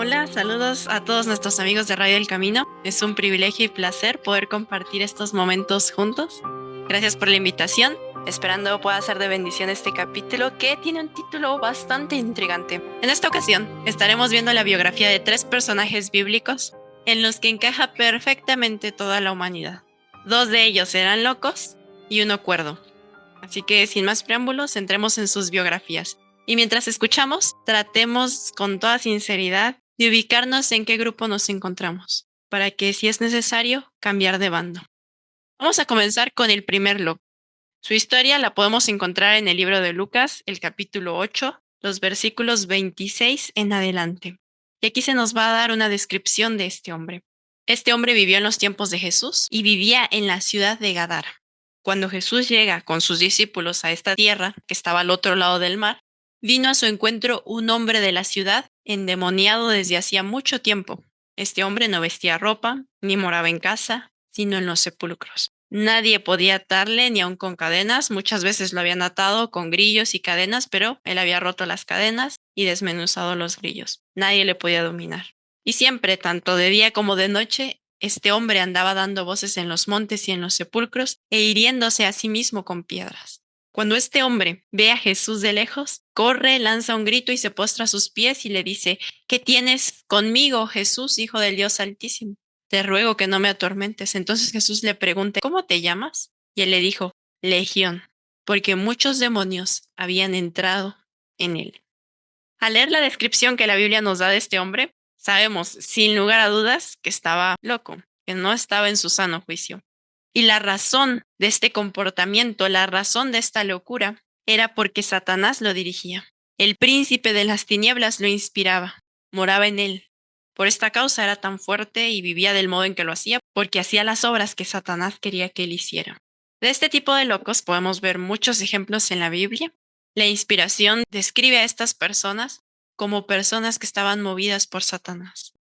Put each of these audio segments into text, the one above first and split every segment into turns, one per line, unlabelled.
Hola, saludos a todos nuestros amigos de Radio El Camino. Es un privilegio y placer poder compartir estos momentos juntos. Gracias por la invitación. Esperando pueda ser de bendición este capítulo que tiene un título bastante intrigante. En esta ocasión estaremos viendo la biografía de 3 personajes bíblicos en los que encaja perfectamente toda la humanidad. 2 de ellos eran locos y uno cuerdo. Así que sin más preámbulos, entremos en sus biografías. Y mientras escuchamos, tratemos con toda sinceridad de ubicarnos en qué grupo nos encontramos, para que si es necesario, cambiar de bando. Vamos a comenzar con el primer loco. Su historia la podemos encontrar en el libro de Lucas, el capítulo 8, los versículos 26 en adelante. Y aquí se nos va a dar una descripción de este hombre. Este hombre vivió en los tiempos de Jesús y vivía en la ciudad de Gadara. Cuando Jesús llega con sus discípulos a esta tierra, que estaba al otro lado del mar, vino a su encuentro un hombre de la ciudad, endemoniado desde hacía mucho tiempo. Este hombre no vestía ropa, ni moraba en casa, sino en los sepulcros. Nadie podía atarle ni aun con cadenas, muchas veces lo habían atado con grillos y cadenas, pero él había roto las cadenas y desmenuzado los grillos. Nadie le podía dominar. Y siempre, tanto de día como de noche, este hombre andaba dando voces en los montes y en los sepulcros e hiriéndose a sí mismo con piedras. Cuando este hombre ve a Jesús de lejos, corre, lanza un grito y se postra a sus pies y le dice: ¿Qué tienes conmigo, Jesús, Hijo del Dios Altísimo? Te ruego que no me atormentes. Entonces Jesús le pregunta: ¿Cómo te llamas? Y él le dijo: Legión, porque muchos demonios habían entrado en él. Al leer la descripción que la Biblia nos da de este hombre, sabemos sin lugar a dudas que estaba loco, que no estaba en su sano juicio. Y la razón de este comportamiento, la razón de esta locura, era porque Satanás lo dirigía. El príncipe de las tinieblas lo inspiraba, moraba en él. Por esta causa era tan fuerte y vivía del modo en que lo hacía, porque hacía las obras que Satanás quería que él hiciera. De este tipo de locos podemos ver muchos ejemplos en la Biblia. La inspiración describe a estas personas como personas que estaban movidas por Satanás.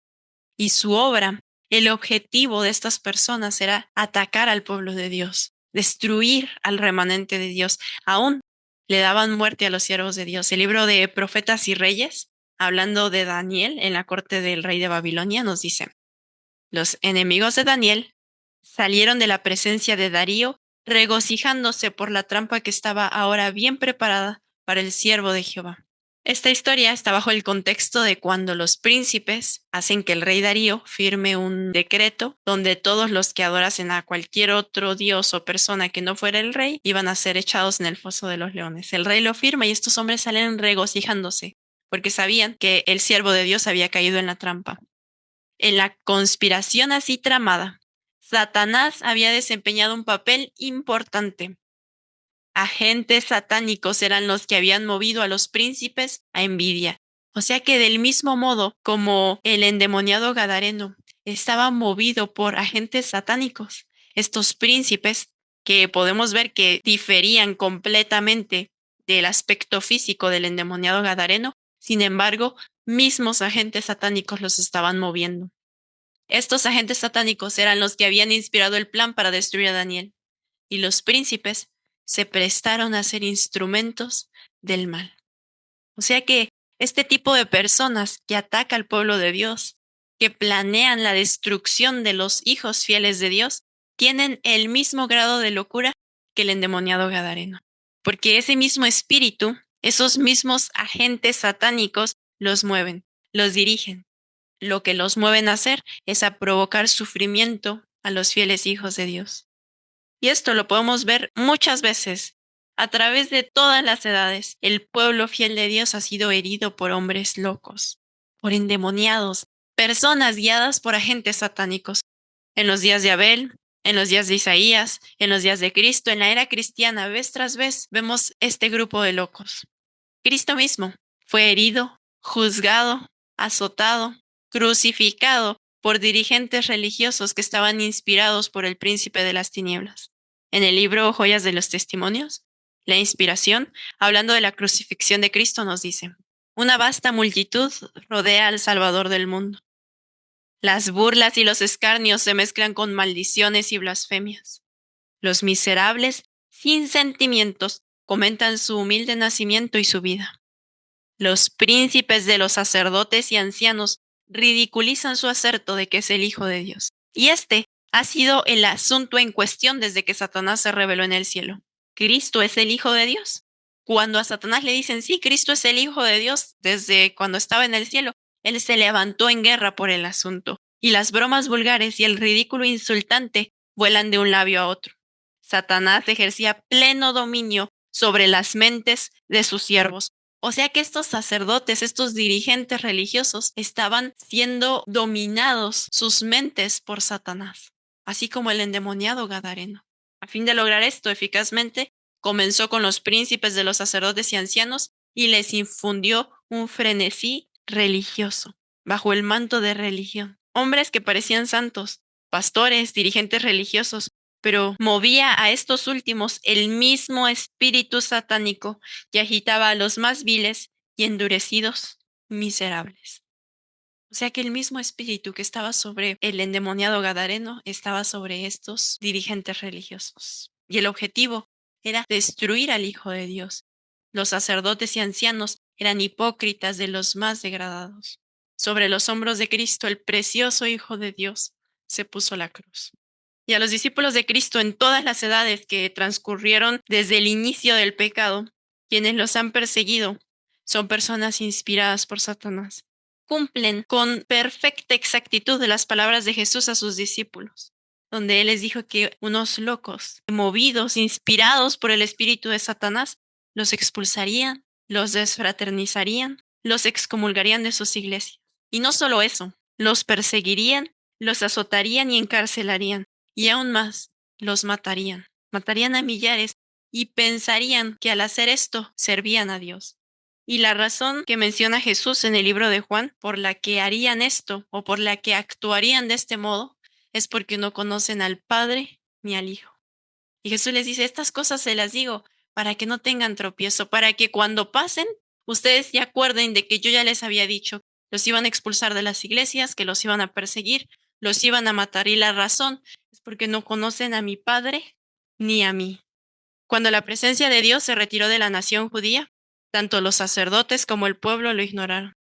Y su obra, el objetivo de estas personas era atacar al pueblo de Dios, destruir al remanente de Dios. Aún le daban muerte a los siervos de Dios. El libro de Profetas y Reyes, hablando de Daniel en la corte del rey de Babilonia, nos dice: los enemigos de Daniel salieron de la presencia de Darío, regocijándose por la trampa que estaba ahora bien preparada para el siervo de Jehová. Esta historia está bajo el contexto de cuando los príncipes hacen que el rey Darío firme un decreto donde todos los que adorasen a cualquier otro dios o persona que no fuera el rey iban a ser echados en el foso de los leones. El rey lo firma y estos hombres salen regocijándose porque sabían que el siervo de Dios había caído en la trampa. En la conspiración así tramada, Satanás había desempeñado un papel importante. Agentes satánicos eran los que habían movido a los príncipes a envidia. O sea que del mismo modo como el endemoniado gadareno estaba movido por agentes satánicos, estos príncipes, que podemos ver que diferían completamente del aspecto físico del endemoniado gadareno, sin embargo, mismos agentes satánicos los estaban moviendo. Estos agentes satánicos eran los que habían inspirado el plan para destruir a Daniel, y los príncipes se prestaron a ser instrumentos del mal. O sea que este tipo de personas que ataca al pueblo de Dios, que planean la destrucción de los hijos fieles de Dios, tienen el mismo grado de locura que el endemoniado gadareno. Porque ese mismo espíritu, esos mismos agentes satánicos los mueven, los dirigen. Lo que los mueven a hacer es a provocar sufrimiento a los fieles hijos de Dios. Y esto lo podemos ver muchas veces. A través de todas las edades, el pueblo fiel de Dios ha sido herido por hombres locos, por endemoniados, personas guiadas por agentes satánicos. En los días de Abel, en los días de Isaías, en los días de Cristo, en la era cristiana, vez tras vez, vemos este grupo de locos. Cristo mismo fue herido, juzgado, azotado, crucificado por dirigentes religiosos que estaban inspirados por el príncipe de las tinieblas. En el libro Joyas de los Testimonios, la inspiración, hablando de la crucifixión de Cristo, nos dice: una vasta multitud rodea al Salvador del mundo. Las burlas y los escarnios se mezclan con maldiciones y blasfemias. Los miserables, sin sentimientos, comentan su humilde nacimiento y su vida. Los príncipes de los sacerdotes y ancianos ridiculizan su aserto de que es el Hijo de Dios. Y este ha sido el asunto en cuestión desde que Satanás se reveló en el cielo. ¿Cristo es el Hijo de Dios? Cuando a Satanás le dicen, sí, Cristo es el Hijo de Dios desde cuando estaba en el cielo, él se levantó en guerra por el asunto. Y las bromas vulgares y el ridículo insultante vuelan de un labio a otro. Satanás ejercía pleno dominio sobre las mentes de sus siervos. O sea que estos sacerdotes, estos dirigentes religiosos, estaban siendo dominados sus mentes por Satanás, así como el endemoniado Gadareno. A fin de lograr esto eficazmente, comenzó con los príncipes de los sacerdotes y ancianos y les infundió un frenesí religioso, bajo el manto de religión. Hombres que parecían santos, pastores, dirigentes religiosos, pero movía a estos últimos el mismo espíritu satánico que agitaba a los más viles y endurecidos miserables. O sea que el mismo espíritu que estaba sobre el endemoniado Gadareno estaba sobre estos dirigentes religiosos. Y el objetivo era destruir al Hijo de Dios. Los sacerdotes y ancianos eran hipócritas de los más degradados. Sobre los hombros de Cristo, el precioso Hijo de Dios, se puso la cruz. Y a los discípulos de Cristo en todas las edades que transcurrieron desde el inicio del pecado, quienes los han perseguido, son personas inspiradas por Satanás. Cumplen con perfecta exactitud las palabras de Jesús a sus discípulos, donde Él les dijo que unos locos, movidos, inspirados por el espíritu de Satanás, los expulsarían, los desfraternizarían, los excomulgarían de sus iglesias. Y no solo eso, los perseguirían, los azotarían y encarcelarían. Y aún más, los matarían. Matarían a millares y pensarían que al hacer esto servían a Dios. Y la razón que menciona Jesús en el libro de Juan por la que harían esto o por la que actuarían de este modo es porque no conocen al Padre ni al Hijo. Y Jesús les dice, estas cosas se las digo para que no tengan tropiezo, para que cuando pasen, ustedes se acuerden de que yo ya les había dicho, los iban a expulsar de las iglesias, que los iban a perseguir, los iban a matar. Y la razón es porque no conocen a mi Padre ni a mí. Cuando la presencia de Dios se retiró de la nación judía, tanto los sacerdotes como el pueblo lo ignoraron.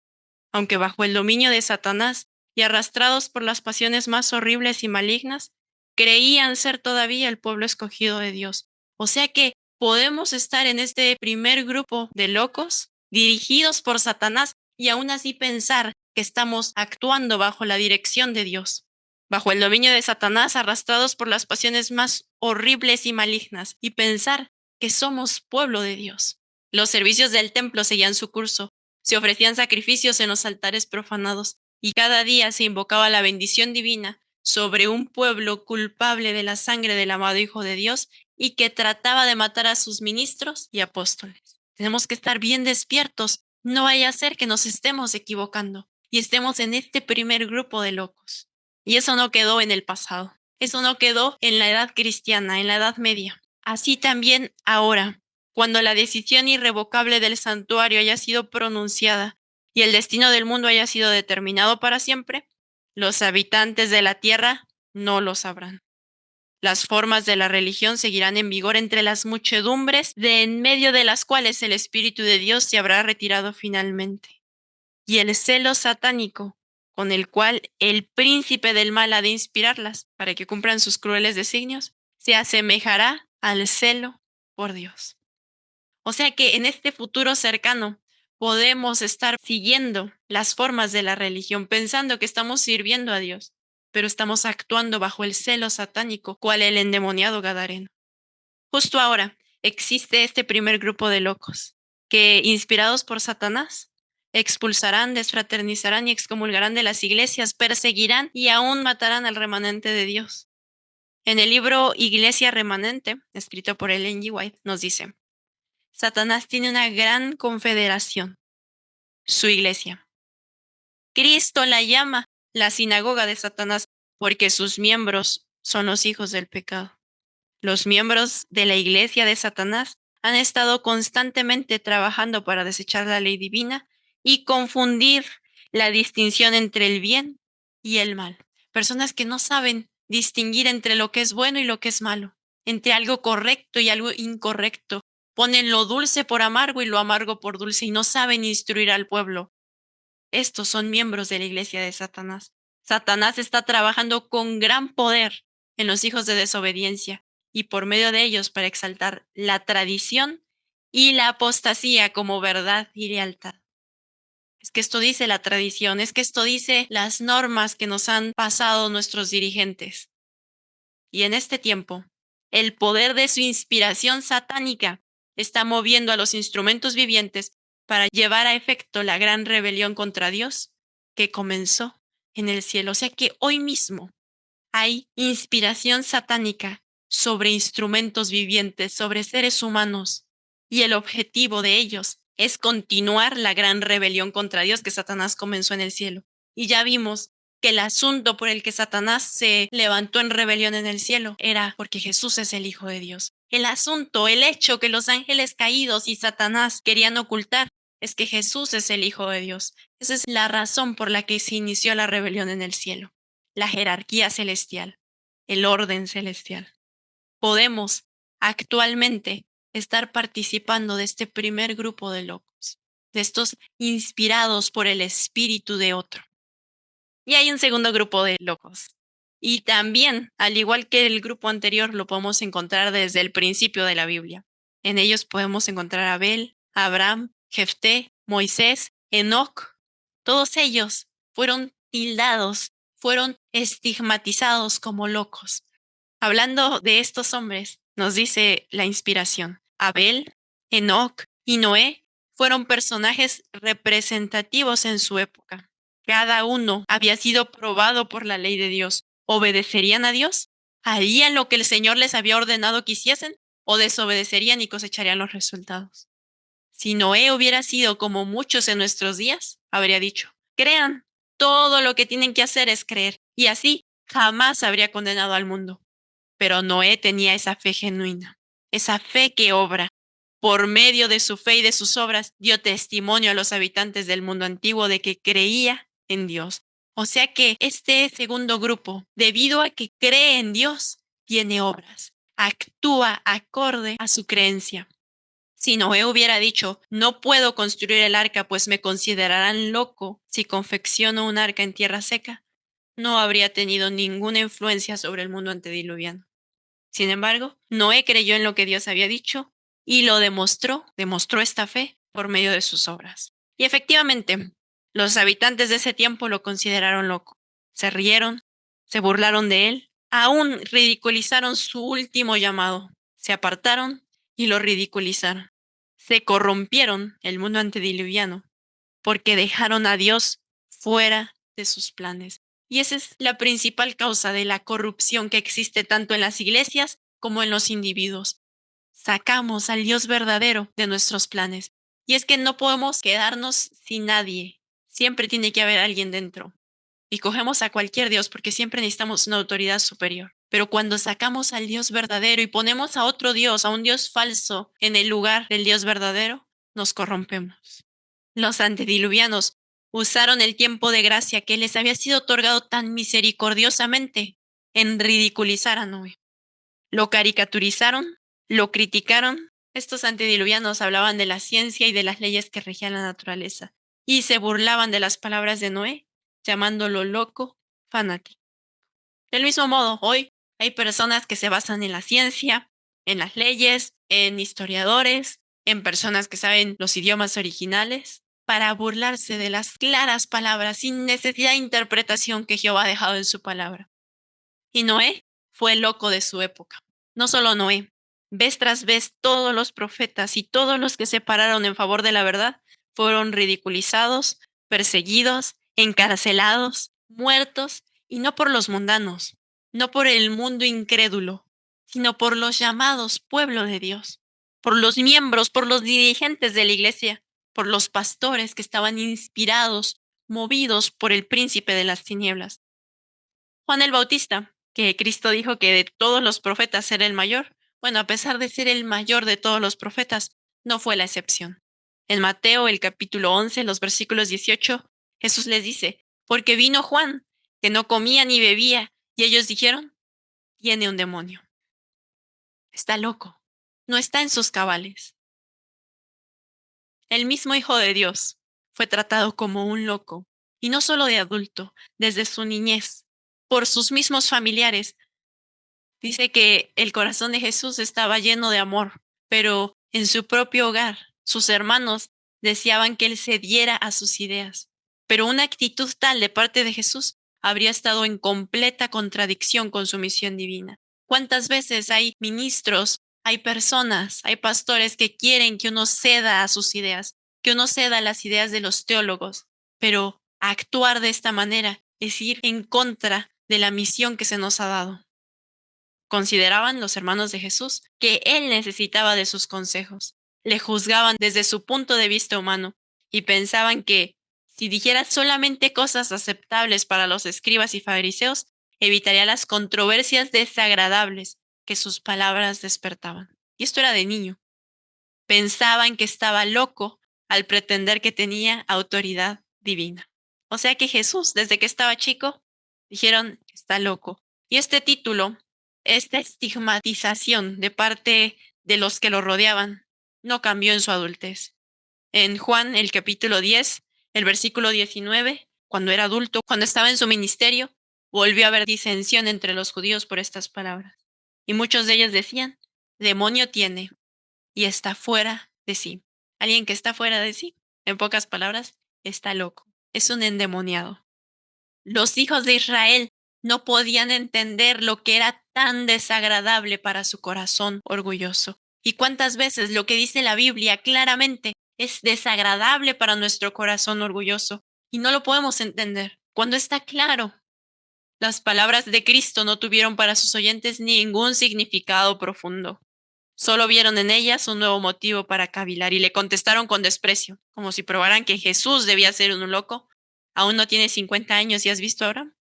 Aunque bajo el dominio de Satanás y arrastrados por las pasiones más horribles y malignas, creían ser todavía el pueblo escogido de Dios. O sea que podemos estar en este primer grupo de locos dirigidos por Satanás y aún así pensar que estamos actuando bajo la dirección de Dios, bajo el dominio de Satanás, arrastrados por las pasiones más horribles y malignas, y pensar que somos pueblo de Dios. Los servicios del templo seguían su curso, se ofrecían sacrificios en los altares profanados, y cada día se invocaba la bendición divina sobre un pueblo culpable de la sangre del amado Hijo de Dios y que trataba de matar a sus ministros y apóstoles. Tenemos que estar bien despiertos, no vaya a ser que nos estemos equivocando y estemos en este primer grupo de locos. Y eso no quedó en el pasado, eso no quedó en la edad cristiana, en la Edad Media. Así también ahora, cuando la decisión irrevocable del santuario haya sido pronunciada y el destino del mundo haya sido determinado para siempre, los habitantes de la tierra no lo sabrán. Las formas de la religión seguirán en vigor entre las muchedumbres de en medio de las cuales el Espíritu de Dios se habrá retirado finalmente. Y el celo satánico con el cual el príncipe del mal ha de inspirarlas para que cumplan sus crueles designios, se asemejará al celo por Dios. O sea que en este futuro cercano podemos estar siguiendo las formas de la religión, pensando que estamos sirviendo a Dios, pero estamos actuando bajo el celo satánico, cual el endemoniado Gadareno. Justo ahora existe este primer grupo de locos que, inspirados por Satanás, expulsarán, desfraternizarán y excomulgarán de las iglesias, perseguirán y aún matarán al remanente de Dios. En el libro Iglesia Remanente, escrito por Ellen G. White, nos dice: Satanás tiene una gran confederación, su iglesia. Cristo la llama la sinagoga de Satanás porque sus miembros son los hijos del pecado. Los miembros de la iglesia de Satanás han estado constantemente trabajando para desechar la ley divina y confundir la distinción entre el bien y el mal. Personas que no saben distinguir entre lo que es bueno y lo que es malo, entre algo correcto y algo incorrecto. Ponen lo dulce por amargo y lo amargo por dulce y no saben instruir al pueblo. Estos son miembros de la iglesia de Satanás. Satanás está trabajando con gran poder en los hijos de desobediencia y por medio de ellos para exaltar la tradición y la apostasía como verdad y lealtad. Es que esto dice la tradición, es que esto dice las normas que nos han pasado nuestros dirigentes. Y en este tiempo, el poder de su inspiración satánica está moviendo a los instrumentos vivientes para llevar a efecto la gran rebelión contra Dios que comenzó en el cielo. O sea que hoy mismo hay inspiración satánica sobre instrumentos vivientes, sobre seres humanos, y el objetivo de ellos es continuar la gran rebelión contra Dios que Satanás comenzó en el cielo. Y ya vimos que el asunto por el que Satanás se levantó en rebelión en el cielo era porque Jesús es el Hijo de Dios. El asunto, el hecho que los ángeles caídos y Satanás querían ocultar es que Jesús es el Hijo de Dios. Esa es la razón por la que se inició la rebelión en el cielo, la jerarquía celestial, el orden celestial. Podemos actualmente estar participando de este primer grupo de locos, de estos inspirados por el espíritu de otro. Y hay un segundo grupo de locos. Y también, al igual que el grupo anterior, lo podemos encontrar desde el principio de la Biblia. En ellos podemos encontrar a Abel, Abraham, Jefté, Moisés, Enoc. Todos ellos fueron tildados, fueron estigmatizados como locos. Hablando de estos hombres, nos dice la inspiración. Abel, Enoc y Noé fueron personajes representativos en su época. Cada uno había sido probado por la ley de Dios. ¿Obedecerían a Dios? ¿Harían lo que el Señor les había ordenado que hiciesen? ¿O desobedecerían y cosecharían los resultados? Si Noé hubiera sido como muchos en nuestros días, habría dicho, crean, todo lo que tienen que hacer es creer. Y así jamás habría condenado al mundo. Pero Noé tenía esa fe genuina, esa fe que obra. Por medio de su fe y de sus obras, dio testimonio a los habitantes del mundo antiguo de que creía en Dios. O sea que este segundo grupo, debido a que cree en Dios, tiene obras, actúa acorde a su creencia. Si Noé hubiera dicho, no puedo construir el arca, pues me considerarán loco si confecciono un arca en tierra seca, no habría tenido ninguna influencia sobre el mundo antediluviano. Sin embargo, Noé creyó en lo que Dios había dicho y lo demostró esta fe por medio de sus obras. Y efectivamente, los habitantes de ese tiempo lo consideraron loco. Se rieron, se burlaron de él, aún ridiculizaron su último llamado. Se apartaron y lo ridiculizaron. Se corrompieron el mundo antediluviano porque dejaron a Dios fuera de sus planes. Y esa es la principal causa de la corrupción que existe tanto en las iglesias como en los individuos. Sacamos al Dios verdadero de nuestros planes. Y es que no podemos quedarnos sin nadie. Siempre tiene que haber alguien dentro. Y cogemos a cualquier Dios porque siempre necesitamos una autoridad superior. Pero cuando sacamos al Dios verdadero y ponemos a otro Dios, a un Dios falso, en el lugar del Dios verdadero, nos corrompemos. Los antediluvianos usaron el tiempo de gracia que les había sido otorgado tan misericordiosamente en ridiculizar a Noé. Lo caricaturizaron, lo criticaron. Estos antediluvianos hablaban de la ciencia y de las leyes que regían la naturaleza y se burlaban de las palabras de Noé, llamándolo loco, fanático. Del mismo modo, hoy hay personas que se basan en la ciencia, en las leyes, en historiadores, en personas que saben los idiomas originales, para burlarse de las claras palabras sin necesidad de interpretación que Jehová ha dejado en su palabra. Y Noé fue el loco de su época. No solo Noé, vez tras vez todos los profetas y todos los que se pararon en favor de la verdad fueron ridiculizados, perseguidos, encarcelados, muertos, y no por los mundanos, no por el mundo incrédulo, sino por los llamados pueblo de Dios, por los miembros, por los dirigentes de la iglesia, por los pastores que estaban inspirados, movidos por el príncipe de las tinieblas. Juan el Bautista, que Cristo dijo que de todos los profetas era el mayor, bueno, a pesar de ser el mayor de todos los profetas, no fue la excepción. En Mateo, el capítulo 11, los versículos 18, Jesús les dice, porque vino Juan, que no comía ni bebía, y ellos dijeron, tiene un demonio. Está loco, no está en sus cabales. El mismo Hijo de Dios, fue tratado como un loco, y no solo de adulto, desde su niñez, por sus mismos familiares. Dice que el corazón de Jesús estaba lleno de amor, pero en su propio hogar, sus hermanos deseaban que él cediera a sus ideas. Pero una actitud tal de parte de Jesús habría estado en completa contradicción con su misión divina. ¿Cuántas veces hay ministros, hay personas, hay pastores que quieren que uno ceda a sus ideas, que uno ceda a las ideas de los teólogos? Pero actuar de esta manera es ir en contra de la misión que se nos ha dado. Consideraban los hermanos de Jesús que él necesitaba de sus consejos. Le juzgaban desde su punto de vista humano y pensaban que si dijera solamente cosas aceptables para los escribas y fariseos, evitaría las controversias desagradables que sus palabras despertaban. Y esto era de niño. Pensaban que estaba loco al pretender que tenía autoridad divina. O sea que Jesús, desde que estaba chico, dijeron, está loco. Y este título, esta estigmatización de parte de los que lo rodeaban, no cambió en su adultez. En Juan, el capítulo 10, el versículo 19, cuando era adulto, cuando estaba en su ministerio, volvió a haber disensión entre los judíos por estas palabras. Y muchos de ellos decían, demonio tiene y está fuera de sí. Alguien que está fuera de sí, en pocas palabras, está loco. Es un endemoniado. Los hijos de Israel no podían entender lo que era tan desagradable para su corazón orgulloso. ¿Y cuántas veces lo que dice la Biblia claramente es desagradable para nuestro corazón orgulloso? Y no lo podemos entender. Cuando está claro, las palabras de Cristo no tuvieron para sus oyentes ningún significado profundo. Solo vieron en ellas un nuevo motivo para cavilar y le contestaron con desprecio, como si probaran que Jesús debía ser un loco. Aún no tiene 50 años y has visto ahora.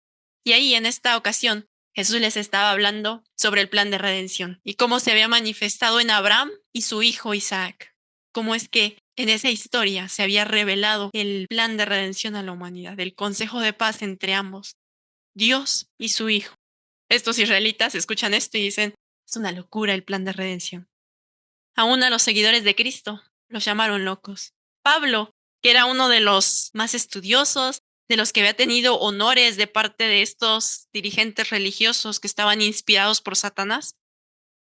Y ahí, en esta ocasión, Jesús les estaba hablando sobre el plan de redención y cómo se había manifestado en Abraham y su hijo Isaac. Cómo es que en esa historia se había revelado el plan de redención a la humanidad, el consejo de paz entre ambos, Dios y su hijo. Estos israelitas escuchan esto y dicen, es una locura el plan de redención. Aún a los seguidores de Cristo los llamaron locos. Pablo, que era uno de los más estudiosos, de los que había tenido honores de parte de estos dirigentes religiosos que estaban inspirados por Satanás,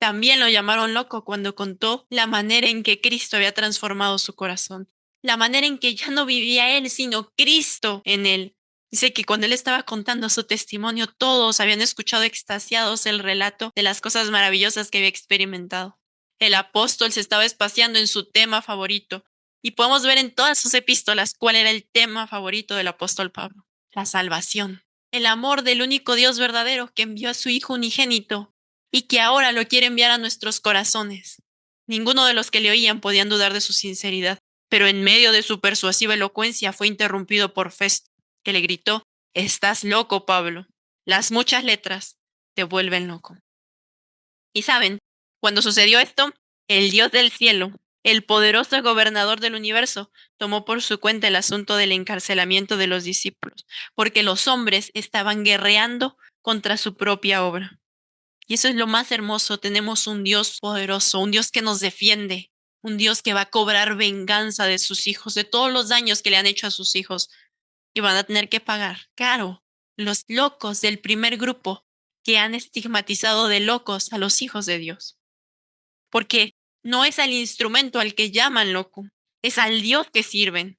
también lo llamaron loco cuando contó la manera en que Cristo había transformado su corazón, la manera en que ya no vivía él, sino Cristo en él. Dice que cuando él estaba contando su testimonio, todos habían escuchado extasiados el relato de las cosas maravillosas que había experimentado. El apóstol se estaba espaciando en su tema favorito y podemos ver en todas sus epístolas cuál era el tema favorito del apóstol Pablo: la salvación, el amor del único Dios verdadero que envió a su Hijo unigénito y que ahora lo quiere enviar a nuestros corazones. Ninguno de los que le oían podían dudar de su sinceridad, pero en medio de su persuasiva elocuencia fue interrumpido por Festo, que le gritó, estás loco, Pablo. Las muchas letras te vuelven loco. Y saben, cuando sucedió esto, el Dios del cielo, el poderoso gobernador del universo, tomó por su cuenta el asunto del encarcelamiento de los discípulos, porque los hombres estaban guerreando contra su propia obra. Y eso es lo más hermoso, tenemos un Dios poderoso, un Dios que nos defiende, un Dios que va a cobrar venganza de sus hijos, de todos los daños que le han hecho a sus hijos, y van a tener que pagar caro los locos del primer grupo que han estigmatizado de locos a los hijos de Dios. Porque no es al instrumento al que llaman loco, es al Dios que sirven.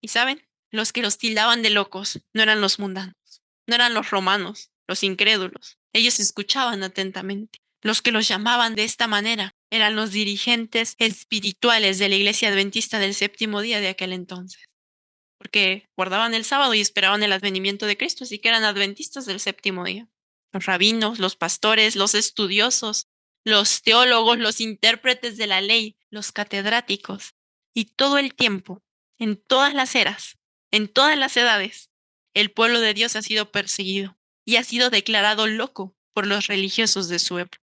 Y saben, los que los tildaban de locos no eran los mundanos, no eran los romanos, los incrédulos. Ellos escuchaban atentamente. Los que los llamaban de esta manera eran los dirigentes espirituales de la iglesia adventista del séptimo día de aquel entonces, porque guardaban el sábado y esperaban el advenimiento de Cristo, así que eran adventistas del séptimo día. Los rabinos, los pastores, los estudiosos, los teólogos, los intérpretes de la ley, los catedráticos, y todo el tiempo, en todas las eras, en todas las edades, el pueblo de Dios ha sido perseguido y ha sido declarado loco por los religiosos de su época.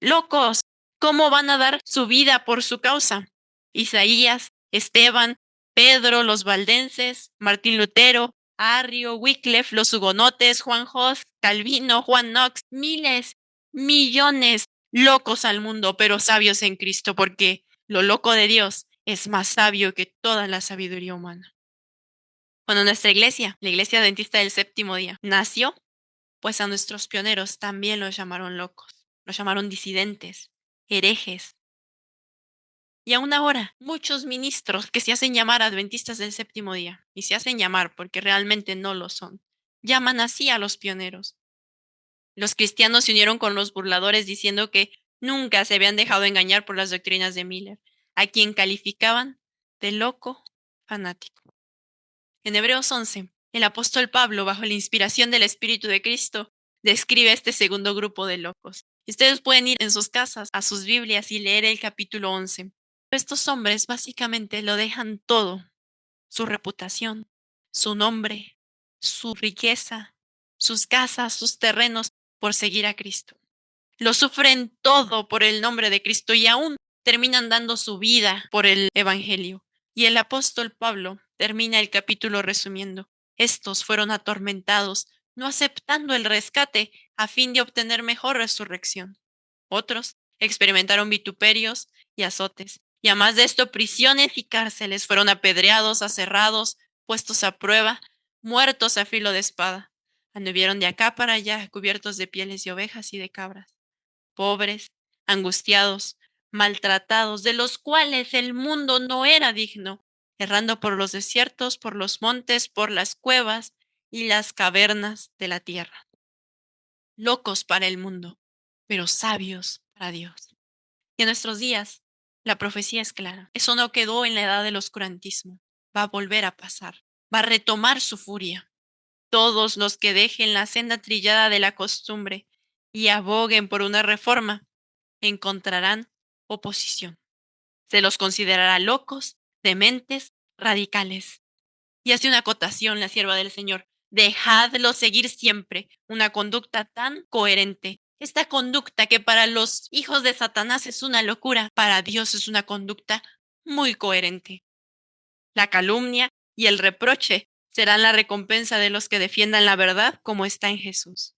¡Locos! ¿Cómo van a dar su vida por su causa? Isaías, Esteban, Pedro, los valdenses, Martín Lutero, Arrio, Wycliffe, los hugonotes, Juan Hus, Calvino, Juan Knox, miles, millones, locos al mundo, pero sabios en Cristo, porque lo loco de Dios es más sabio que toda la sabiduría humana. Cuando nuestra iglesia, la Iglesia Adventista del Séptimo Día, nació, pues a nuestros pioneros también los llamaron locos, los llamaron disidentes, herejes. Y aún ahora, muchos ministros que se hacen llamar adventistas del séptimo día, y se hacen llamar porque realmente no lo son, llaman así a los pioneros. Los cristianos se unieron con los burladores diciendo que nunca se habían dejado engañar por las doctrinas de Miller, a quien calificaban de loco fanático. En Hebreos 11, el apóstol Pablo, bajo la inspiración del Espíritu de Cristo, describe este segundo grupo de locos. Y ustedes pueden ir en sus casas a sus Biblias y leer el capítulo 11. Estos hombres básicamente lo dejan todo, su reputación, su nombre, su riqueza, sus casas, sus terrenos, por seguir a Cristo. Lo sufren todo por el nombre de Cristo y aún terminan dando su vida por el Evangelio. Y el apóstol Pablo termina el capítulo resumiendo: estos fueron atormentados, no aceptando el rescate a fin de obtener mejor resurrección. Otros experimentaron vituperios y azotes, y además de esto prisiones y cárceles, fueron apedreados, aserrados, puestos a prueba, muertos a filo de espada. Anduvieron de acá para allá, cubiertos de pieles de ovejas y de cabras, pobres, angustiados, maltratados, de los cuales el mundo no era digno, errando por los desiertos, por los montes, por las cuevas y las cavernas de la tierra. Locos para el mundo, pero sabios para Dios. Y en nuestros días, la profecía es clara. Eso no quedó en la edad del oscurantismo. Va a volver a pasar. Va a retomar su furia. Todos los que dejen la senda trillada de la costumbre y aboguen por una reforma encontrarán oposición. Se los considerará locos, dementes, radicales. Y hace una acotación la sierva del Señor: dejadlo seguir siempre una conducta tan coherente. Esta conducta que para los hijos de Satanás es una locura, para Dios es una conducta muy coherente. La calumnia y el reproche serán la recompensa de los que defiendan la verdad como está en Jesús.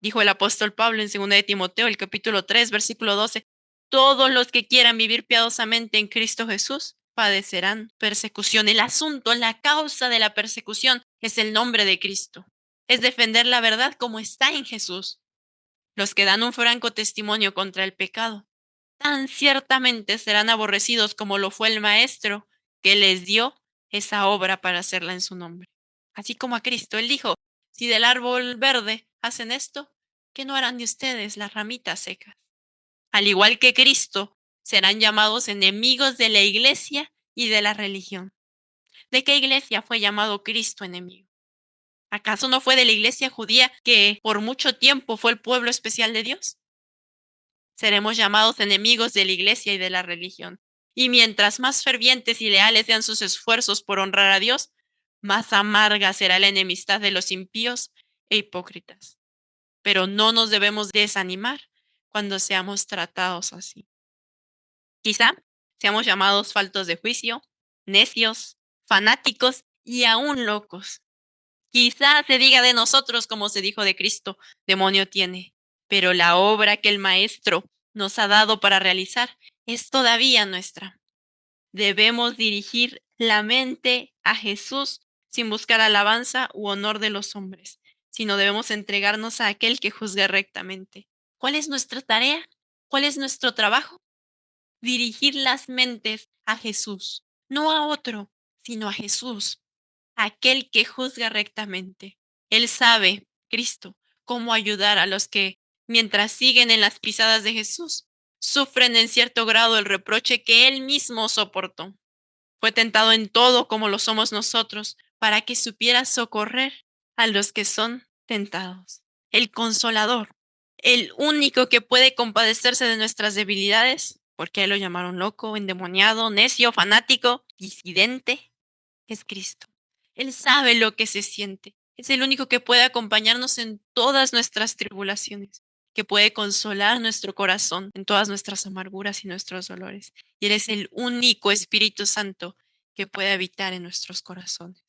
Dijo el apóstol Pablo en 2 de Timoteo, el capítulo 3, versículo 12: todos los que quieran vivir piadosamente en Cristo Jesús padecerán persecución. El asunto, la causa de la persecución es el nombre de Cristo. Es defender la verdad como está en Jesús. Los que dan un franco testimonio contra el pecado tan ciertamente serán aborrecidos como lo fue el maestro que les dio esa obra para hacerla en su nombre. Así como a Cristo, él dijo: si del árbol verde hacen esto, ¿qué no harán de ustedes las ramitas secas? Al igual que Cristo, serán llamados enemigos de la iglesia y de la religión. ¿De qué iglesia fue llamado Cristo enemigo? ¿Acaso no fue de la iglesia judía, que por mucho tiempo fue el pueblo especial de Dios? Seremos llamados enemigos de la iglesia y de la religión. Y mientras más fervientes y leales sean sus esfuerzos por honrar a Dios, más amarga será la enemistad de los impíos e hipócritas. Pero no nos debemos desanimar cuando seamos tratados así. Quizá seamos llamados faltos de juicio, necios, fanáticos y aún locos. Quizá se diga de nosotros como se dijo de Cristo: demonio tiene. Pero la obra que el Maestro nos ha dado para realizar es todavía nuestra. Debemos dirigir la mente a Jesús sin buscar alabanza u honor de los hombres, sino debemos entregarnos a aquel que juzga rectamente. ¿Cuál es nuestra tarea? ¿Cuál es nuestro trabajo? Dirigir las mentes a Jesús, no a otro, sino a Jesús, aquel que juzga rectamente. Él sabe, Cristo, cómo ayudar a los que, mientras siguen en las pisadas de Jesús, sufren en cierto grado el reproche que Él mismo soportó. Fue tentado en todo como lo somos nosotros, para que supiera socorrer a los que son tentados. El Consolador, el único que puede compadecerse de nuestras debilidades, porque a Él lo llamaron loco, endemoniado, necio, fanático, disidente, es Cristo. Él sabe lo que se siente. Es el único que puede acompañarnos en todas nuestras tribulaciones, que puede consolar nuestro corazón en todas nuestras amarguras y nuestros dolores. Y Él es el único Espíritu Santo que puede habitar en nuestros corazones.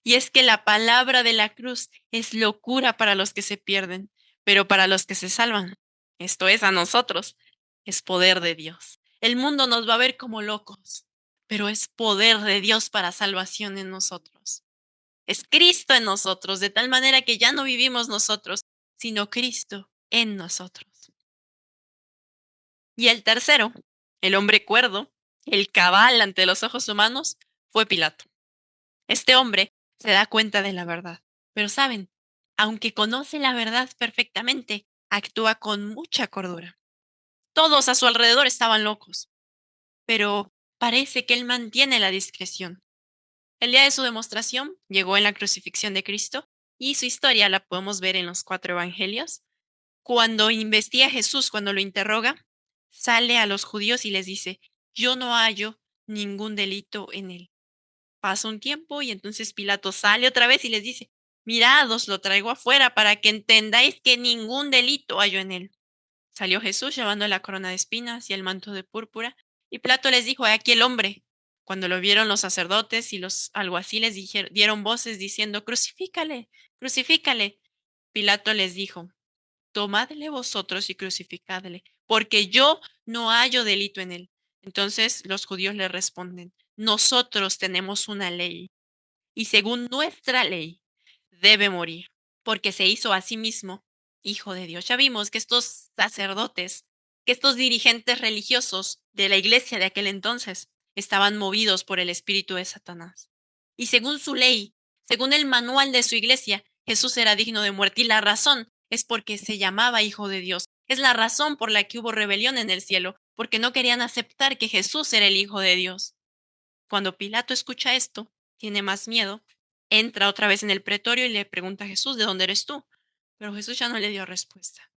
Y es que la palabra de la cruz es locura para los que se pierden, pero para los que se salvan, esto es, a nosotros, es poder de Dios. El mundo nos va a ver como locos, pero es poder de Dios para salvación en nosotros. Es Cristo en nosotros, de tal manera que ya no vivimos nosotros, sino Cristo en nosotros. Y el tercero, el hombre cuerdo, el cabal ante los ojos humanos, fue Pilato. Este hombre se da cuenta de la verdad, pero saben, aunque conoce la verdad perfectamente, actúa con mucha cordura. Todos a su alrededor estaban locos, pero parece que él mantiene la discreción. El día de su demostración llegó en la crucifixión de Cristo y su historia la podemos ver en los 4 evangelios. Cuando investiga a Jesús, cuando lo interroga, sale a los judíos y les dice, yo no hallo ningún delito en él. Pasa un tiempo y entonces Pilato sale otra vez y les dice, mirad, os lo traigo afuera para que entendáis que ningún delito hallo en él. Salió Jesús llevando la corona de espinas y el manto de púrpura, y Pilato les dijo, he aquí el hombre. Cuando lo vieron los sacerdotes y los alguaciles dieron voces diciendo, crucifícale, crucifícale. Pilato les dijo, tomadle vosotros y crucificadle, porque yo no hallo delito en él. Entonces los judíos le responden, nosotros tenemos una ley, y según nuestra ley debe morir, porque se hizo a sí mismo hijo de Dios. Ya vimos que estos sacerdotes, que estos dirigentes religiosos de la iglesia de aquel entonces, estaban movidos por el espíritu de Satanás. Y según su ley, según el manual de su iglesia, Jesús era digno de muerte. Y la razón es porque se llamaba hijo de Dios. Es la razón por la que hubo rebelión en el cielo, porque no querían aceptar que Jesús era el hijo de Dios. Cuando Pilato escucha esto, tiene más miedo, entra otra vez en el pretorio y le pregunta a Jesús, ¿de dónde eres tú? Pero Jesús ya no le dio respuesta.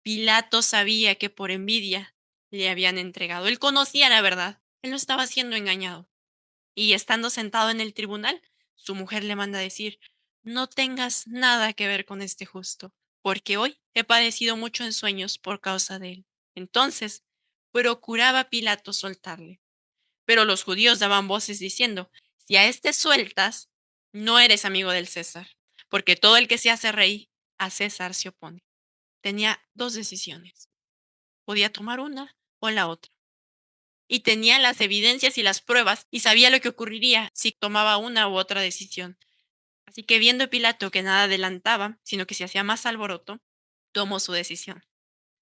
Pilato sabía que por envidia le habían entregado. Él conocía la verdad. Él no estaba siendo engañado. Y estando sentado en el tribunal, su mujer le manda a decir, no tengas nada que ver con este justo, porque hoy he padecido mucho en sueños por causa de él. Entonces, procuraba Pilato soltarle. Pero los judíos daban voces diciendo, si a este sueltas, no eres amigo del César, porque todo el que se hace rey, a César se opone. Tenía dos decisiones. Podía tomar una o la otra. Y tenía las evidencias y las pruebas y sabía lo que ocurriría si tomaba una u otra decisión. Así que viendo Pilato que nada adelantaba, sino que se hacía más alboroto, tomó su decisión.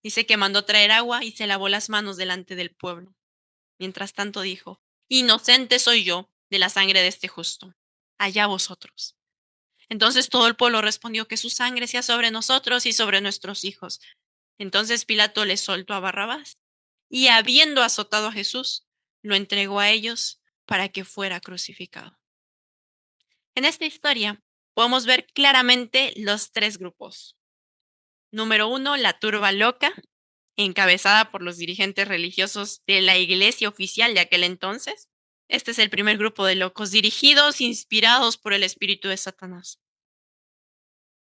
Dice que mandó traer agua y se lavó las manos delante del pueblo. Mientras tanto dijo, inocente soy yo de la sangre de este justo. Allá vosotros. Entonces todo el pueblo respondió que su sangre sea sobre nosotros y sobre nuestros hijos. Entonces Pilato le soltó a Barrabás y habiendo azotado a Jesús, lo entregó a ellos para que fuera crucificado. En esta historia podemos ver claramente los tres grupos. Número 1, la turba loca, encabezada por los dirigentes religiosos de la iglesia oficial de aquel entonces. Este es el primer grupo de locos, dirigidos, inspirados por el espíritu de Satanás.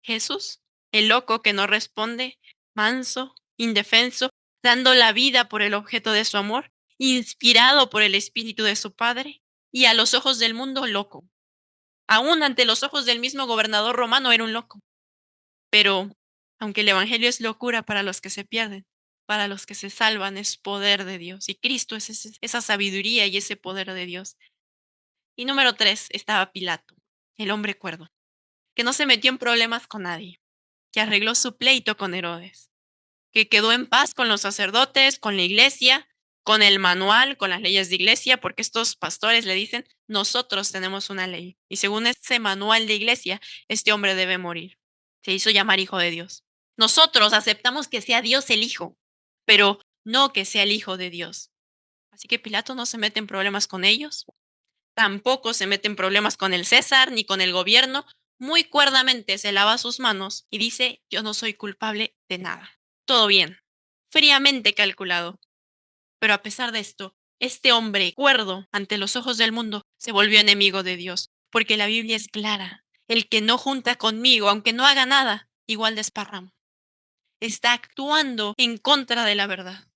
Jesús, el loco que no responde, manso, indefenso, dando la vida por el objeto de su amor, inspirado por el espíritu de su Padre, y a los ojos del mundo loco. Aún ante los ojos del mismo gobernador romano era un loco. Pero, aunque el Evangelio es locura para los que se pierden, para los que se salvan es poder de Dios. Y Cristo es esa sabiduría y ese poder de Dios. Y número 3 estaba Pilato, el hombre cuerdo, que no se metió en problemas con nadie, que arregló su pleito con Herodes, que quedó en paz con los sacerdotes, con la iglesia, con el manual, con las leyes de iglesia, porque estos pastores le dicen, nosotros tenemos una ley. Y según ese manual de iglesia, este hombre debe morir. Se hizo llamar hijo de Dios. Nosotros aceptamos que sea Dios el hijo, pero no que sea el hijo de Dios. Así que Pilato no se mete en problemas con ellos, tampoco se mete en problemas con el César ni con el gobierno. Muy cuerdamente se lava sus manos y dice, yo no soy culpable de nada. Todo bien, fríamente calculado. Pero a pesar de esto, este hombre cuerdo ante los ojos del mundo se volvió enemigo de Dios, porque la Biblia es clara. El que no junta conmigo, aunque no haga nada, igual desparrama. Está actuando en contra de la verdad.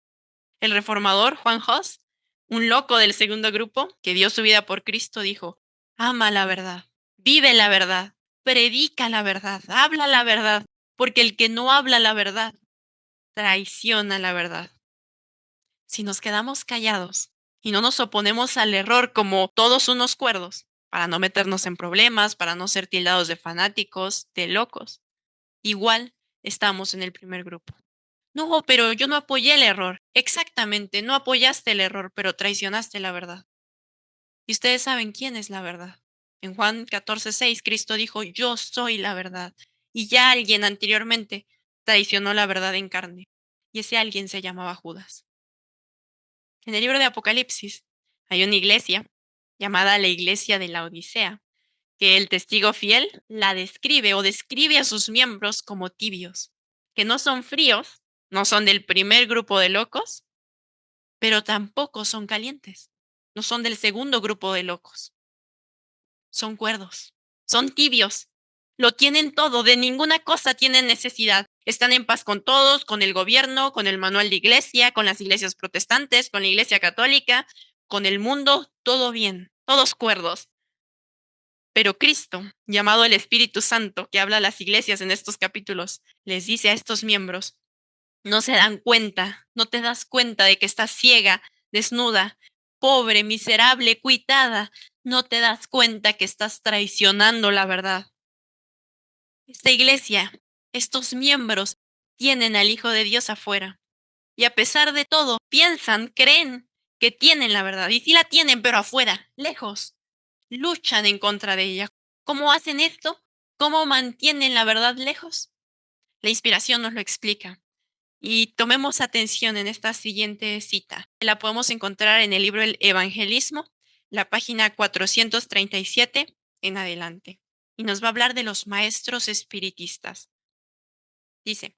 El reformador Juan Hus, un loco del segundo grupo que dio su vida por Cristo, dijo, ama la verdad, vive la verdad, predica la verdad, habla la verdad, porque el que no habla la verdad traiciona la verdad. Si nos quedamos callados y no nos oponemos al error como todos unos cuerdos, para no meternos en problemas, para no ser tildados de fanáticos, de locos. Igual estamos en el primer grupo. No, pero yo no apoyé el error. Exactamente, no apoyaste el error, pero traicionaste la verdad. Y ustedes saben quién es la verdad. En Juan 14:6, Cristo dijo, yo soy la verdad. Y ya alguien anteriormente traicionó la verdad en carne. Y ese alguien se llamaba Judas. En el libro de Apocalipsis hay una iglesia llamada la iglesia de la Odisea, que el testigo fiel la describe o describe a sus miembros como tibios, que no son fríos, no son del primer grupo de locos, pero tampoco son calientes, no son del segundo grupo de locos, son cuerdos, son tibios, lo tienen todo, de ninguna cosa tienen necesidad, están en paz con todos, con el gobierno, con el manual de iglesia, con las iglesias protestantes, con la iglesia católica, con el mundo, todo bien, todos cuerdos. Pero Cristo, llamado el Espíritu Santo, que habla a las iglesias en estos capítulos, les dice a estos miembros, no se dan cuenta, no te das cuenta de que estás ciega, desnuda, pobre, miserable, cuitada, no te das cuenta que estás traicionando la verdad. Esta iglesia, estos miembros, tienen al Hijo de Dios afuera. Y a pesar de todo, piensan, creen que tienen la verdad. Y sí la tienen, pero afuera, lejos. Luchan en contra de ella. ¿Cómo hacen esto? ¿Cómo mantienen la verdad lejos? La inspiración nos lo explica. Y tomemos atención en esta siguiente cita. La podemos encontrar en el libro El Evangelismo, la página 437 en adelante. Y nos va a hablar de los maestros espiritistas. Dice,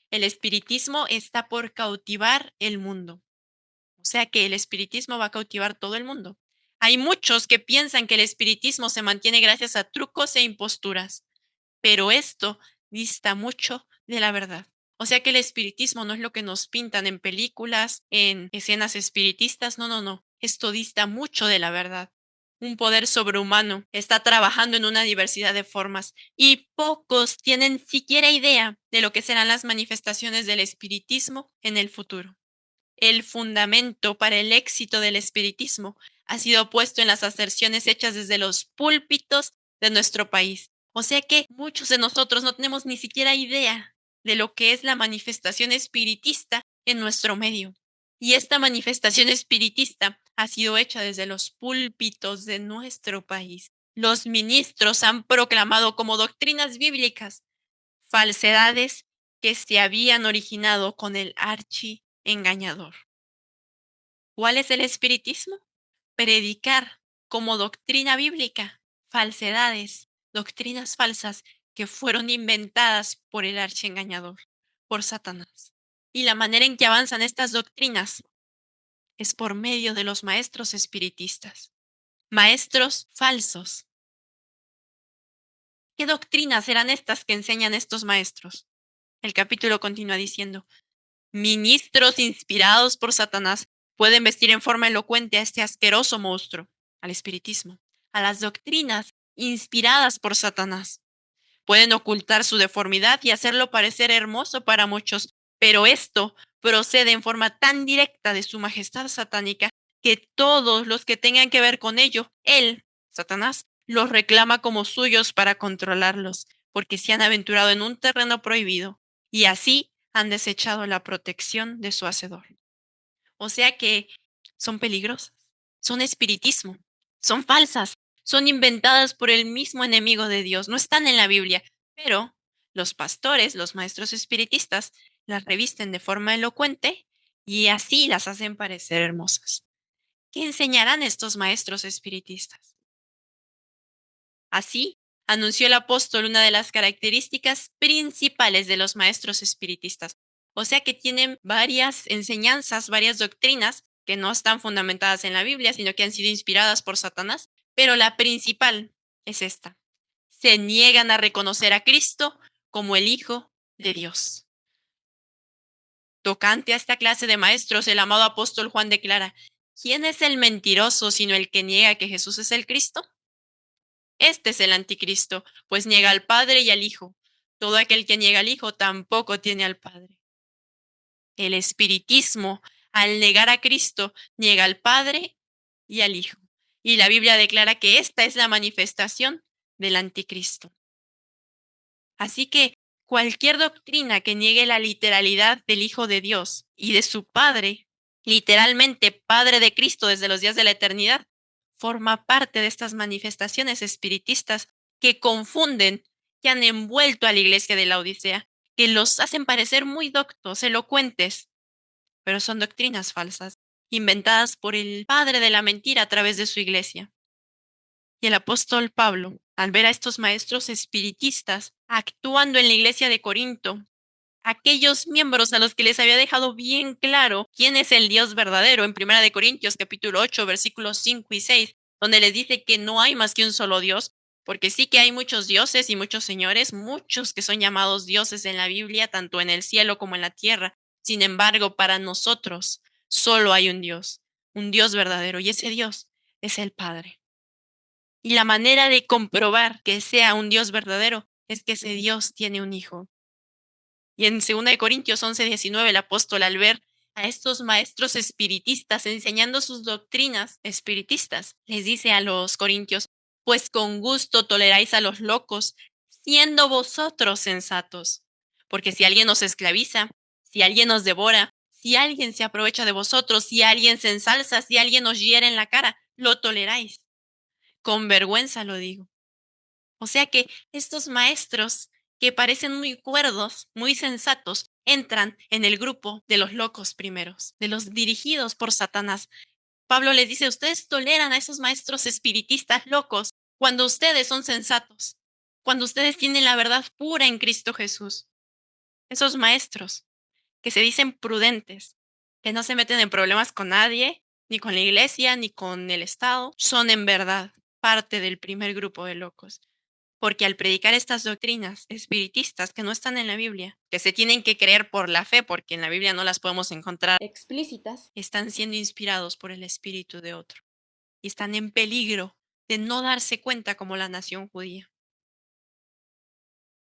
el espiritismo está por cautivar el mundo. O sea que el espiritismo va a cautivar todo el mundo. Hay muchos que piensan que el espiritismo se mantiene gracias a trucos e imposturas, pero esto dista mucho de la verdad. O sea que el espiritismo no es lo que nos pintan en películas, en escenas espiritistas, no, no, no. Esto dista mucho de la verdad. Un poder sobrehumano está trabajando en una diversidad de formas y pocos tienen siquiera idea de lo que serán las manifestaciones del espiritismo en el futuro. El fundamento para el éxito del espiritismo ha sido puesto en las aserciones hechas desde los púlpitos de nuestro país. O sea que muchos de nosotros no tenemos ni siquiera idea de lo que es la manifestación espiritista en nuestro medio. Y esta manifestación espiritista ha sido hecha desde los púlpitos de nuestro país. Los ministros han proclamado como doctrinas bíblicas falsedades que se habían originado con el archiengañador. ¿Cuál es el espiritismo? Predicar como doctrina bíblica falsedades, doctrinas falsas que fueron inventadas por el archiengañador, por Satanás. Y la manera en que avanzan estas doctrinas es por medio de los maestros espiritistas, maestros falsos. ¿Qué doctrinas eran estas que enseñan estos maestros? El capítulo continúa diciendo, ministros inspirados por Satanás pueden vestir en forma elocuente a este asqueroso monstruo, al espiritismo, a las doctrinas inspiradas por Satanás. Pueden ocultar su deformidad y hacerlo parecer hermoso para muchos, pero esto procede en forma tan directa de su majestad satánica que todos los que tengan que ver con ello, él, Satanás, los reclama como suyos para controlarlos, porque se han aventurado en un terreno prohibido y así han desechado la protección de su hacedor. O sea que son peligrosas, son espiritismo, son falsas, son inventadas por el mismo enemigo de Dios, no están en la Biblia, pero los pastores, los maestros espiritistas, las revisten de forma elocuente y así las hacen parecer hermosas. ¿Qué enseñarán estos maestros espiritistas? Así, anunció el apóstol una de las características principales de los maestros espiritistas. O sea que tienen varias enseñanzas, varias doctrinas que no están fundamentadas en la Biblia, sino que han sido inspiradas por Satanás. Pero la principal es esta. Se niegan a reconocer a Cristo como el Hijo de Dios. Tocante a esta clase de maestros, el amado apóstol Juan declara, ¿quién es el mentiroso sino el que niega que Jesús es el Cristo? Este es el anticristo, pues niega al Padre y al Hijo. Todo aquel que niega al Hijo tampoco tiene al Padre. El espiritismo, al negar a Cristo, niega al Padre y al Hijo. Y la Biblia declara que esta es la manifestación del anticristo. Así que cualquier doctrina que niegue la literalidad del Hijo de Dios y de su Padre, literalmente Padre de Cristo desde los días de la eternidad, forma parte de estas manifestaciones espiritistas que confunden, que han envuelto a la iglesia de la Odisea, que los hacen parecer muy doctos, elocuentes, pero son doctrinas falsas, inventadas por el padre de la mentira a través de su iglesia. Y el apóstol Pablo, al ver a estos maestros espiritistas actuando en la iglesia de Corinto, aquellos miembros a los que les había dejado bien claro quién es el Dios verdadero en 1 de Corintios capítulo 8 versículos 5 y 6, donde les dice que no hay más que un solo Dios, porque sí que hay muchos dioses y muchos señores, muchos que son llamados dioses en la Biblia, tanto en el cielo como en la tierra. Sin embargo, para nosotros solo hay un Dios verdadero, y ese Dios es el Padre. Y la manera de comprobar que sea un Dios verdadero es que ese Dios tiene un hijo. Y en 2 Corintios 11:19, el apóstol, al ver a estos maestros espiritistas enseñando sus doctrinas espiritistas, les dice a los corintios: pues con gusto toleráis a los locos, siendo vosotros sensatos. Porque si alguien os esclaviza, si alguien os devora, si alguien se aprovecha de vosotros, si alguien se ensalza, si alguien os hiere en la cara, lo toleráis. Con vergüenza lo digo. O sea que estos maestros que parecen muy cuerdos, muy sensatos, entran en el grupo de los locos primeros, de los dirigidos por Satanás. Pablo les dice: ustedes toleran a esos maestros espiritistas locos cuando ustedes son sensatos, cuando ustedes tienen la verdad pura en Cristo Jesús. Esos maestros que se dicen prudentes, que no se meten en problemas con nadie, ni con la iglesia, ni con el Estado, son en verdad parte del primer grupo de locos. Porque al predicar estas doctrinas espiritistas que no están en la Biblia, que se tienen que creer por la fe, porque en la Biblia no las podemos encontrar explícitas, están siendo inspirados por el espíritu de otro. Y están en peligro de no darse cuenta como la nación judía.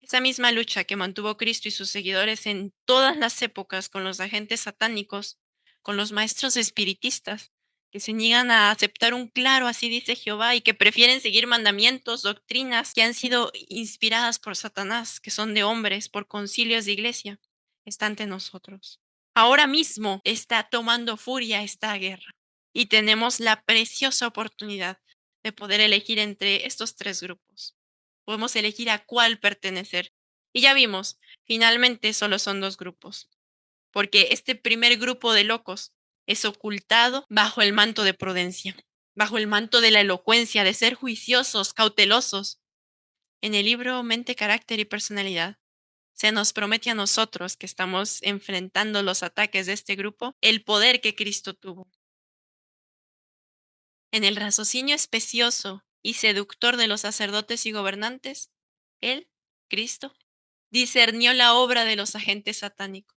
Esa misma lucha que mantuvo Cristo y sus seguidores en todas las épocas con los agentes satánicos, con los maestros espiritistas, que se niegan a aceptar un claro así dice Jehová y que prefieren seguir mandamientos, doctrinas que han sido inspiradas por Satanás, que son de hombres, por concilios de iglesia, está ante nosotros. Ahora mismo está tomando furia esta guerra y tenemos la preciosa oportunidad de poder elegir entre estos tres grupos. Podemos elegir a cuál pertenecer. Y ya vimos, finalmente solo son dos grupos, porque este primer grupo de locos es ocultado bajo el manto de prudencia, bajo el manto de la elocuencia, de ser juiciosos, cautelosos. En el libro Mente, Carácter y Personalidad, se nos promete a nosotros que estamos enfrentando los ataques de este grupo, el poder que Cristo tuvo. En el raciocinio especioso y seductor de los sacerdotes y gobernantes, él, Cristo, discernió la obra de los agentes satánicos.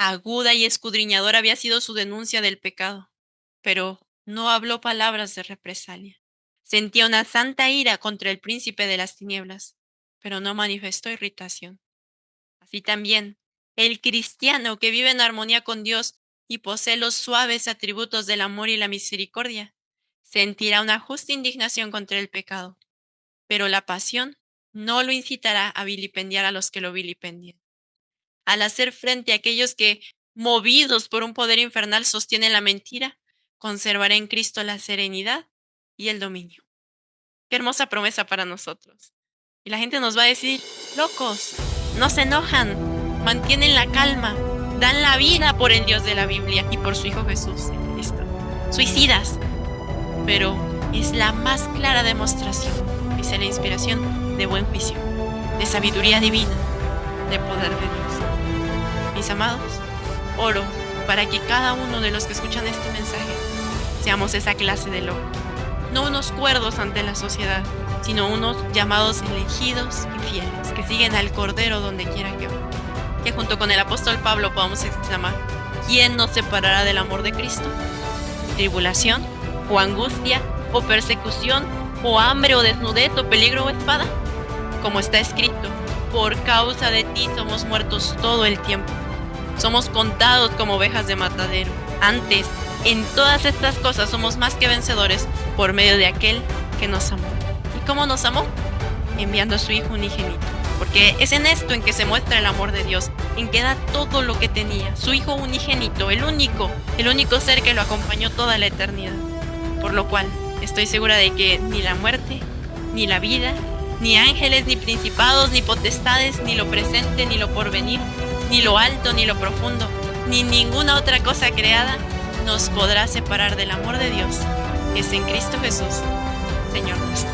Aguda y escudriñadora había sido su denuncia del pecado, pero no habló palabras de represalia. Sentía una santa ira contra el príncipe de las tinieblas, pero no manifestó irritación. Así también, el cristiano que vive en armonía con Dios y posee los suaves atributos del amor y la misericordia, sentirá una justa indignación contra el pecado, pero la pasión no lo incitará a vilipendiar a los que lo vilipendian. Al hacer frente a aquellos que, movidos por un poder infernal, sostienen la mentira, conservará en Cristo la serenidad y el dominio. Qué hermosa promesa para nosotros. Y la gente nos va a decir: locos, no se enojan, mantienen la calma, dan la vida por el Dios de la Biblia y por su Hijo Jesús en Cristo. Suicidas. Pero es la más clara demostración, dice la inspiración, de buen juicio, de sabiduría divina, de poder de Dios. Mis amados, oro para que cada uno de los que escuchan este mensaje seamos esa clase de locos, no unos cuerdos ante la sociedad, sino unos llamados elegidos y fieles, que siguen al Cordero donde quiera que va. Que junto con el apóstol Pablo podamos exclamar: ¿quién nos separará del amor de Cristo? ¿Tribulación, o angustia, o persecución, o hambre, o desnudez, o peligro, o espada? Como está escrito: por causa de ti somos muertos todo el tiempo. Somos contados como ovejas de matadero. Antes, en todas estas cosas somos más que vencedores por medio de aquel que nos amó. ¿Y cómo nos amó? Enviando a su Hijo unigénito. Porque es en esto en que se muestra el amor de Dios, en que da todo lo que tenía, su Hijo unigénito, el único ser que lo acompañó toda la eternidad. Por lo cual, estoy segura de que ni la muerte, ni la vida, ni ángeles, ni principados, ni potestades, ni lo presente, ni lo porvenir, ni lo alto, ni lo profundo, ni ninguna otra cosa creada nos podrá separar del amor de Dios, que es en Cristo Jesús, Señor nuestro.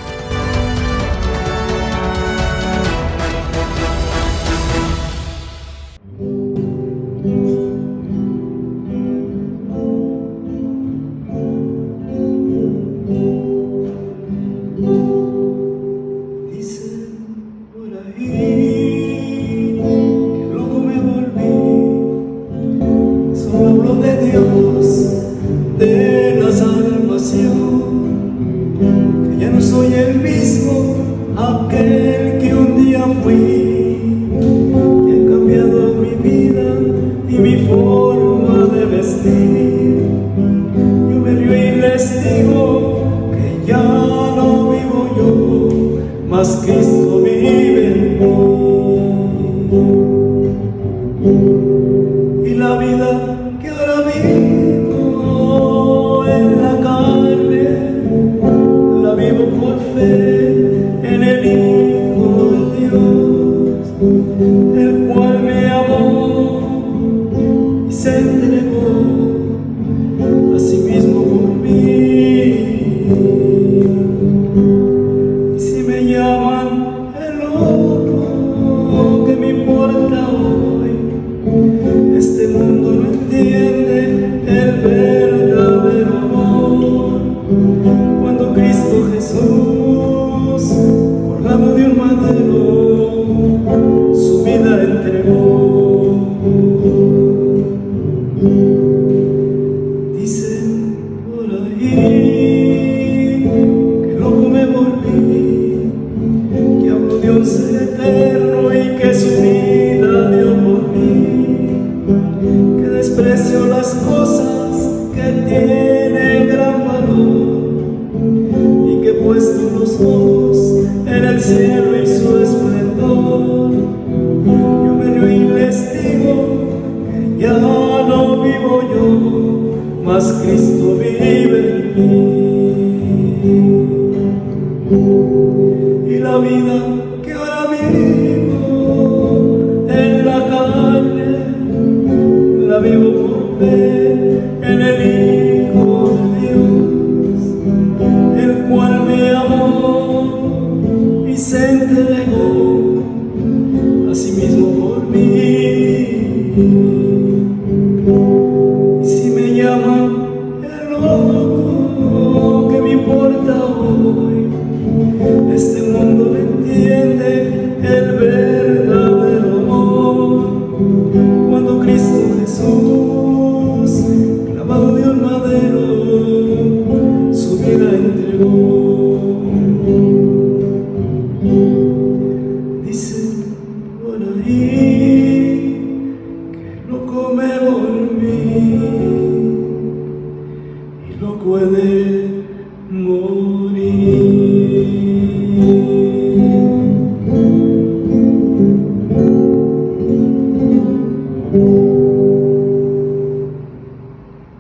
De la salvación, que ya no soy el mismo, aquel que un día fui, que ha cambiado mi vida y mi forma de vestir. Yo me río y les digo que ya no vivo yo, mas Cristo vive en mí. Y la vida que ahora vivo en la carne, la vivo por fe en el Hijo de Dios, el cual me amó y se entregó a sí mismo por mí. Y si me llaman el loco, ¿qué me importa hoy? Este mundo no entiende el verdadero amor. Cuando Cristo Jesús, colgado de un madero, su vida entregó. Dicen por ahí que loco me volví, que hablo de un ser eterno y que su vida dio por mí, que desprecio las cosas que tienen gran valor y que he puesto los ojos en el cielo y su esplendor. Yo me río y les digo que ya no vivo yo, mas Cristo vive en mí. Y la vida que ahora vivo en la carne, la vivo por fe en el Hijo de Dios, el cual me amó y se entregó a sí mismo por mí. Y si me llaman el loco, ¿qué me importa hoy? Este mundo no entiende el verdadero amor. Cuando Cristo Jesús, clavado de un madero, su vida entregó. Dicen por ahí que loco me volví y loco he de morir.